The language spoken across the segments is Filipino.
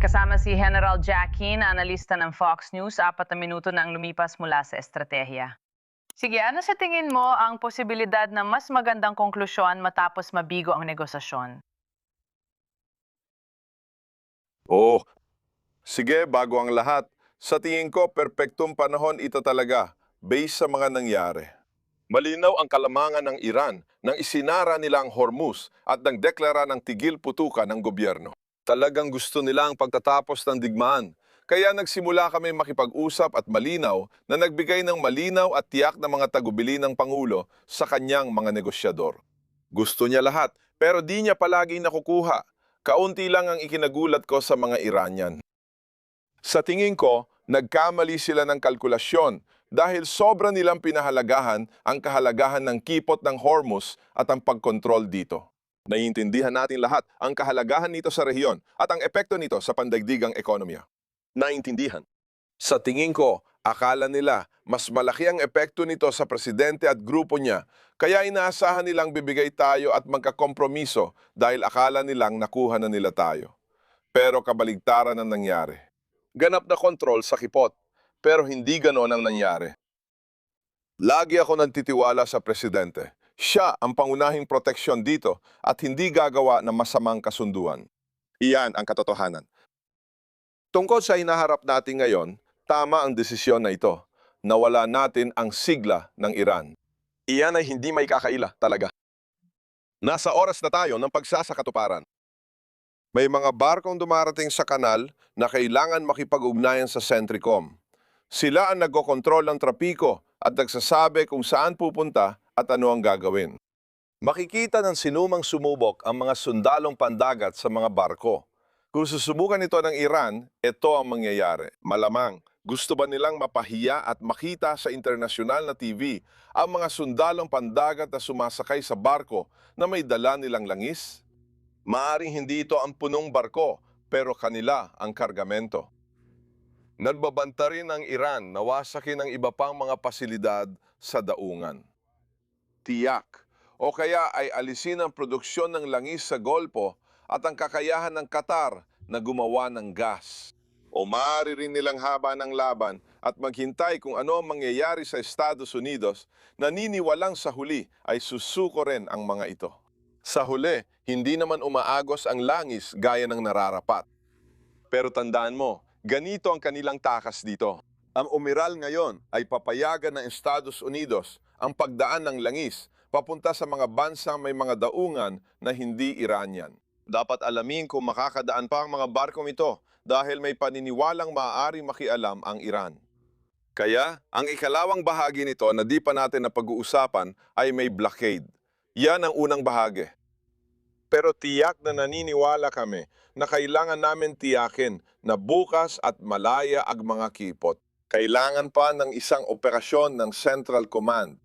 Kasama si General Jackie na analista ng Fox News, 4 na minuto na ang lumipas mula sa estratehiya. Sige, ano sa tingin mo ang posibilidad na mas magandang konklusyon matapos mabigo ang negosasyon? Oo. Sige, bago ang lahat, sa tingin ko, perpektong panahon ito talaga, based sa mga nangyari. Malinaw ang kalamangan ng Iran nang isinara nila ang Hormuz at nang deklara ng tigil putukan ng gobyerno. Talagang gusto nila ang pagtatapos ng digmaan. Kaya nagsimula kami makipag-usap at malinaw na nagbigay ng malinaw at tiyak na mga tagubili ng Pangulo sa kanyang mga negosyador. Gusto niya lahat, pero di niya palaging nakukuha. Kaunti lang ang ikinagulat ko sa mga Iranian. Sa tingin ko, nagkamali sila ng kalkulasyon dahil sobra nilang pinahalagahan ang kahalagahan ng kipot ng Hormuz at ang pagkontrol dito. Naiintindihan natin lahat ang kahalagahan nito sa rehiyon at ang epekto nito sa pandaigdigang ekonomiya. Naintindihan. Sa tingin ko, akala nila mas malaki ang epekto nito sa presidente at grupo niya, kaya inaasahan nilang bibigay tayo at magkakompromiso dahil akala nilang nakuha na nila tayo. Pero kabaligtaran ang nangyari. Ganap na kontrol sa kipot, pero hindi ganon ang nangyari. Lagi ako nagtitiwala sa presidente. Siya ang pangunahing proteksyon dito at hindi gagawa ng masamang kasunduan. Iyan ang katotohanan. Tungkol sa hinaharap natin ngayon, tama ang desisyon na ito. Nawala natin ang sigla ng Iran. Iyan ay hindi may kakaila talaga. Nasa oras na tayo ng pagsasakatuparan. May mga barkong dumarating sa kanal na kailangan makipag-ugnayan sa Centricom. Sila ang nagkokontrol ng trapiko at nagsasabi kung saan pupunta at ano ang gagawin. Makikita ng sinumang sumubok ang mga sundalong pandagat sa mga barko. Kung susubukan ito ng Iran, ito ang mangyayari. Malamang, gusto ba nilang mapahiya at makita sa internasyonal na TV ang mga sundalong pandagat na sumasakay sa barko na may dala nilang langis? Maaring hindi ito ang punong barko, pero kanila ang kargamento. Nagbabanta rin ang Iran na wasakin ang iba pang mga pasilidad sa daungan. Tiyak, o kaya ay alisin ang produksyon ng langis sa Golpo at ang kakayahan ng Qatar na gumawa ng gas. O maaari rin nilang haba ng laban at maghintay kung ano ang mangyayari sa Estados Unidos, naniniwalang sa huli ay susuko rin ang mga ito. Sa huli, hindi naman umaagos ang langis gaya ng nararapat. Pero tandaan mo, ganito ang kanilang takas dito. Ang umiral ngayon ay papayagan ng Estados Unidos ang pagdaan ng langis papunta sa mga bansang may mga daungan na hindi Iranian. Dapat alamin kung makakadaan pa ang mga barkong ito dahil may paniniwalang maaaring makialam ang Iran. Kaya, ang ikalawang bahagi nito na di pa natin napag-uusapan ay may blockade. Yan ang unang bahagi. Pero tiyak na naniniwala kami na kailangan namin tiyakin na bukas at malaya ang mga kipot. Kailangan pa ng isang operasyon ng Central Command.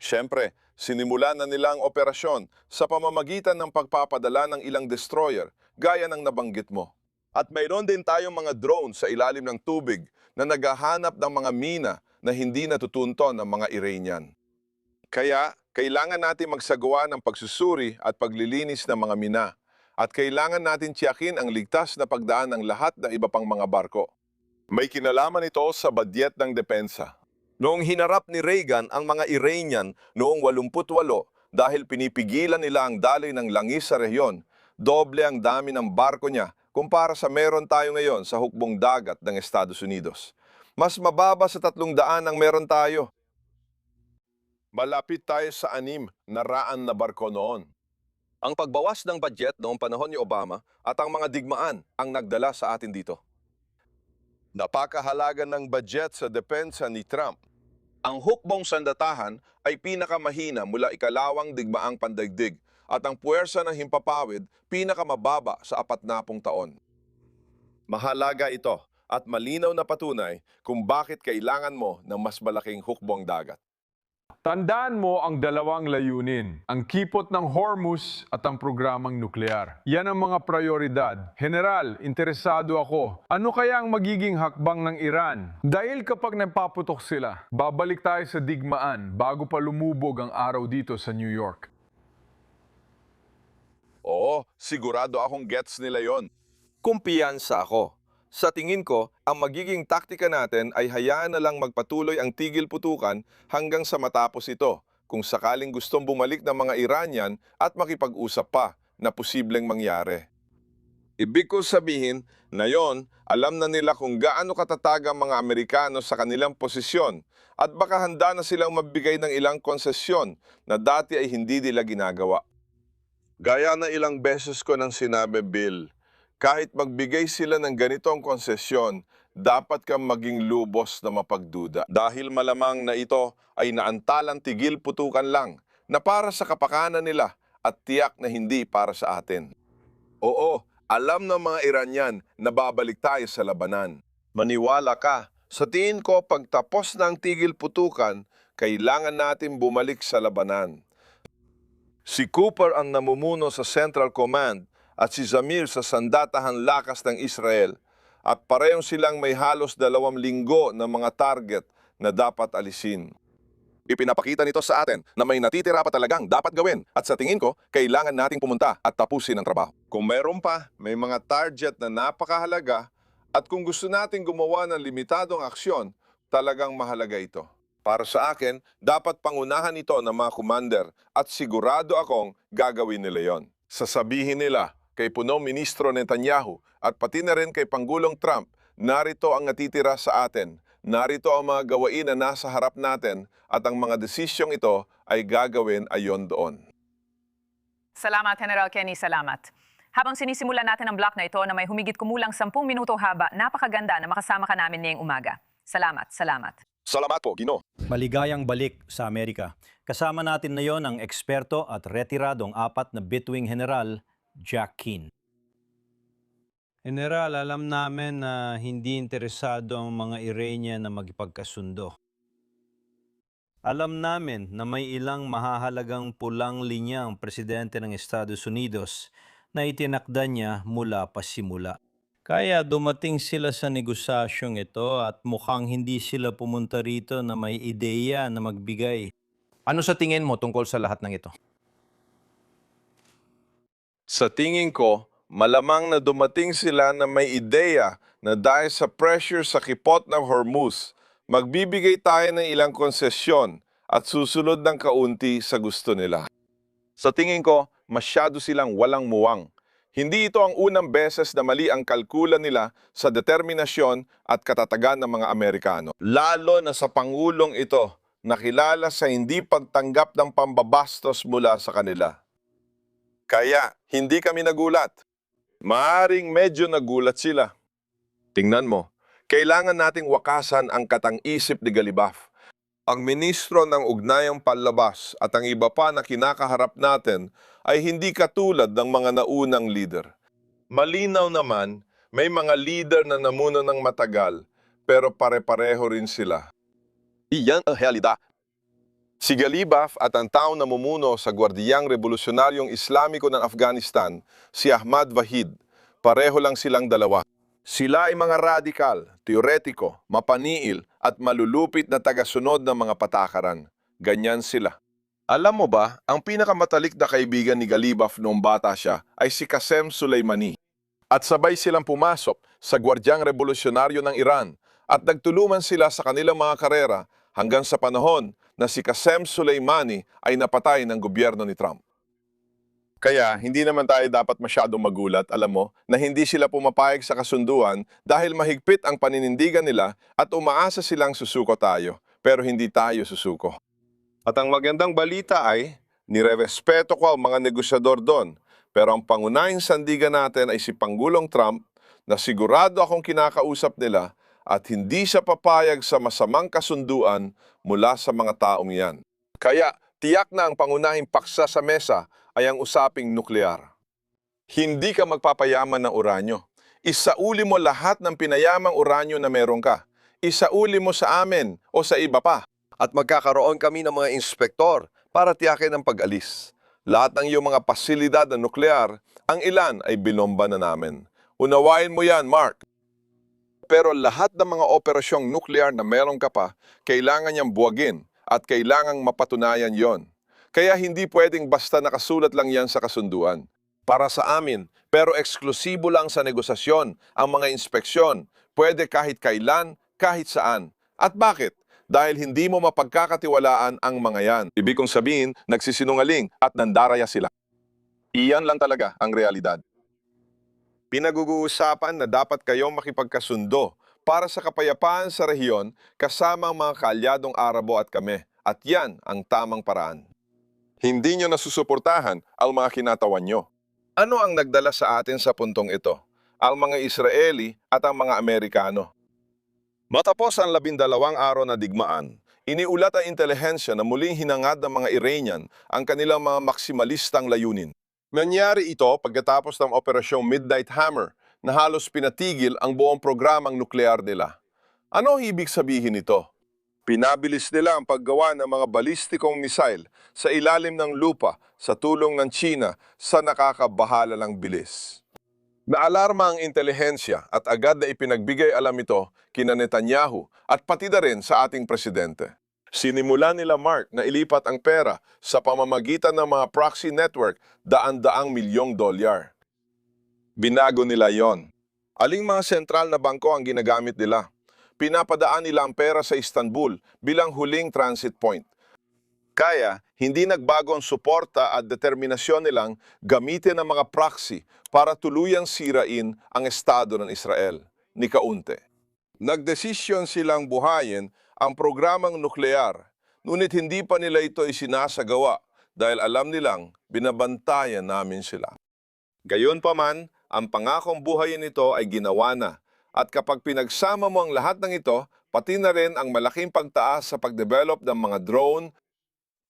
Siyempre, sinimula na nila ang operasyon sa pamamagitan ng pagpapadala ng ilang destroyer gaya ng nabanggit mo. At mayroon din tayong mga drone sa ilalim ng tubig na naghahanap ng mga mina na hindi natutunton ng mga Iranian. Kaya, kailangan natin magsagawa ng pagsusuri at paglilinis ng mga mina. At kailangan natin tiyakin ang ligtas na pagdaan ng lahat ng iba pang mga barko. May kinalaman ito sa badyet ng depensa. Noong hinarap ni Reagan ang mga Iranian noong 88 dahil pinipigilan nila ang daloy ng langis sa rehiyon, doble ang dami ng barko niya kumpara sa meron tayo ngayon sa hukbong dagat ng Estados Unidos. Mas mababa sa 300 ang meron tayo. Malapit tayo sa 6 na raan na barko noon. Ang pagbawas ng budget noong panahon ni Obama at ang mga digmaan ang nagdala sa atin dito. Napakahalaga ng budget sa depensa ni Trump. Ang hukbong sandatahan ay pinakamahina mula ikalawang digmaang pandaigdig at ang puwersa ng himpapawid pinakamababa sa 40 taon. Mahalaga ito at malinaw na patunay kung bakit kailangan mo ng mas malaking hukbong dagat. Tandaan mo ang dalawang layunin, ang kipot ng Hormuz at ang programang nuklear. Yan ang mga prioridad. General, interesado ako. Ano kaya ang magiging hakbang ng Iran? Dahil kapag napaputok sila, babalik tayo sa digmaan bago pa lumubog ang araw dito sa New York. Oo, sigurado akong gets nila yon. Kumpiyansa ako. Sa tingin ko, ang magiging taktika natin ay hayaan na lang magpatuloy ang tigil putukan hanggang sa matapos ito, kung sakaling gustong bumalik ng mga Iranian at makipag-usap pa na posibleng mangyari. Ibig ko sabihin na yon, alam na nila kung gaano katatag ang mga Amerikano sa kanilang posisyon at baka handa na silang magbigay ng ilang konsesyon na dati ay hindi nila ginagawa. Gaya na ilang beses ko nang sinabi, Bill, kahit magbigay sila ng ganitong konsesyon, dapat kang maging lubos na mapagduda. Dahil malamang na ito ay naantalang tigil putukan lang na para sa kapakanan nila at tiyak na hindi para sa atin. Oo, alam ng mga Iranian na babalik tayo sa labanan. Maniwala ka, sa tingin ko pagtapos ng tigil putukan, kailangan natin bumalik sa labanan. Si Cooper ang namumuno sa Central Command at si Zamir sa Sandatahan Lakas ng Israel at parehong silang may halos 2 linggo na mga target na dapat alisin. Ipinapakita nito sa atin na may natitira pa talagang dapat gawin at sa tingin ko, kailangan nating pumunta at tapusin ang trabaho. Kung mayroon pa, may mga target na napakahalaga at kung gusto nating gumawa ng limitadong aksyon, talagang mahalaga ito. Para sa akin, dapat pangunahan ito ng mga commander at sigurado akong gagawin nila yon. Sasabihin nila kay Punong Ministro Netanyahu at pati na rin kay Pangulong Trump, narito ang natitira sa atin. Narito ang mga gawain na nasa harap natin at ang mga desisyong ito ay gagawin ayon doon. Salamat, General Kenny, salamat. Habang sinisimulan natin ang block na ito na may humigit kumulang 10 minuto haba, napakaganda na makasama ka namin ngayong umaga. Salamat, salamat. Salamat po, Gino. Maligayang balik sa Amerika. Kasama natin ngayon ang eksperto at retiradong 4 na bituing general, Jack Keane. General, alam namin na hindi interesado ang mga Iranian na magpagkasundo. Alam namin na may ilang mahahalagang pulang linya ang presidente ng Estados Unidos na itinakda niya mula pa simula. Kaya dumating sila sa negosasyong ito at mukhang hindi sila pumunta rito na may ideya na magbigay. Ano sa tingin mo tungkol sa lahat ng ito? Sa tingin ko, malamang na dumating sila na may ideya na dahil sa pressure sa kipot ng Hormuz, magbibigay tayo ng ilang konsesyon at susunod ng kaunti sa gusto nila. Sa tingin ko, masyado silang walang muwang. Hindi ito ang unang beses na mali ang kalkulan nila sa determinasyon at katatagan ng mga Amerikano. Lalo na sa Pangulong ito, nakilala sa hindi pagtanggap ng pambabastos mula sa kanila. Kaya, hindi kami nagulat. Maaring medyo nagulat sila. Tingnan mo, kailangan nating wakasan ang katang-isip ni Galibaf. Ang ministro ng Ugnayang Panlabas at ang iba pa na kinakaharap natin ay hindi katulad ng mga naunang leader. Malinaw naman, may mga leader na namuno ng matagal, pero pare-pareho rin sila. Iyan ang realidad. Si Galibaf at ang taong namumuno sa Gwardiyang Revolusyonaryong Islamiko ng Afghanistan, si Ahmad Vahid, pareho lang silang dalawa. Sila ay mga radikal, teoretiko, mapaniil at malulupit na tagasunod ng mga patakaran. Ganyan sila. Alam mo ba, ang pinakamatalik na kaibigan ni Galibaf noong bata siya ay si Qasem Soleimani. At sabay silang pumasok sa Gwardiyang Revolusyonaryo ng Iran at nagtulungan sila sa kanilang mga karera hanggang sa panahon na si Qasem Soleimani ay napatay ng gobyerno ni Trump. Kaya hindi naman tayo dapat masyadong magulat, alam mo, na hindi sila pumapayag sa kasunduan dahil mahigpit ang paninindigan nila at umaasa silang susuko tayo, pero hindi tayo susuko. At ang magandang balita ay, nirerespeto ko ang mga negosyador doon, pero ang pangunahing sandigan natin ay si Pangulong Trump na sigurado akong kinakausap nila at hindi siya papayag sa masamang kasunduan mula sa mga taong yan. Kaya, tiyak na ang pangunahing paksa sa mesa ay ang usaping nuklear. Hindi ka magpapayaman ng uranyo. Isauli mo lahat ng pinayamang uranyo na meron ka. Isauli mo sa amin o sa iba pa. At magkakaroon kami ng mga inspektor para tiyakin ang pag-alis. Lahat ng iyong mga pasilidad na nuklear, ang ilan ay binomba na namin. Unawain mo yan, Mark. Pero lahat ng mga operasyong nuklear na meron ka pa, kailangan niyang buwagin at kailangang mapatunayan yon. Kaya hindi pwedeng basta nakasulat lang yan sa kasunduan. Para sa amin, Pero eksklusibo lang sa negosasyon ang mga inspeksyon. Pwede kahit kailan, kahit saan. At bakit? Dahil hindi mo mapagkakatiwalaan ang mga yan. Ibig kong sabihin, nagsisinungaling at nandaraya sila. Iyan lang talaga ang realidad. Pinag-uusapan na dapat kayong makipagkasundo para sa kapayapaan sa rehiyon kasama ang mga kaalyadong Arabo at kami. At yan ang tamang paraan. Hindi nyo nasusuportahan ang mga kinatawan nyo. Ano ang nagdala sa atin sa puntong ito? Ang mga Israeli at ang mga Amerikano. Matapos ang 12 araw na digmaan, iniulat ang intelihensya na muling hinangad ng mga Iranian ang kanilang mga maksimalistang layunin. Nangyari ito pagkatapos ng Operasyong Midnight Hammer na halos pinatigil ang buong programang nuklear nila. Ano ang ibig sabihin nito? Pinabilis nila ang paggawa ng mga balistikong missile sa ilalim ng lupa sa tulong ng China sa nakakabahalang bilis. Naalarma ang intelihensya at agad na ipinagbigay alam ito kina Netanyahu at pati na rin sa ating presidente. Sinimulan nila Mark na ilipat ang pera sa pamamagitan ng mga proxy network daan-daang milyong dolyar. Binago nila yon. Aling mga sentral na bangko ang ginagamit nila? Pinapadaan nila ang pera sa Istanbul bilang huling transit point. Kaya, hindi nagbago ang suporta at determinasyon nilang gamitin ang mga proxy para tuluyang sirain ang Estado ng Israel, ni kaunti. Nagdesisyon silang buhayin ang programang nuklear, ngunit hindi pa nila ito isinasagawa dahil alam nilang binabantayan namin sila. Gayunpaman, ang pangakong buhayin ito ay ginawa na. At kapag pinagsama mo ang lahat ng ito, pati na rin ang malaking pagtaas sa pagdevelop ng mga drone,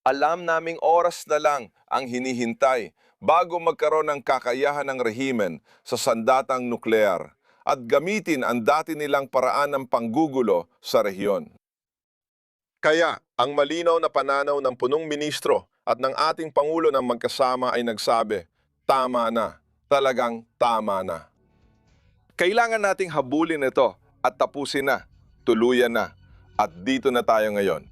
alam naming oras na lang ang hinihintay bago magkaroon ng kakayahan ng rehimen sa sandatang nuklear at gamitin ang dati nilang paraan ng panggugulo sa rehiyon. Kaya, ang malinaw na pananaw ng punong ministro at ng ating Pangulo ng magkasama ay nagsabi, tama na, talagang tama na. Kailangan nating habulin ito at tapusin na, tuluyan na, at dito na tayo ngayon.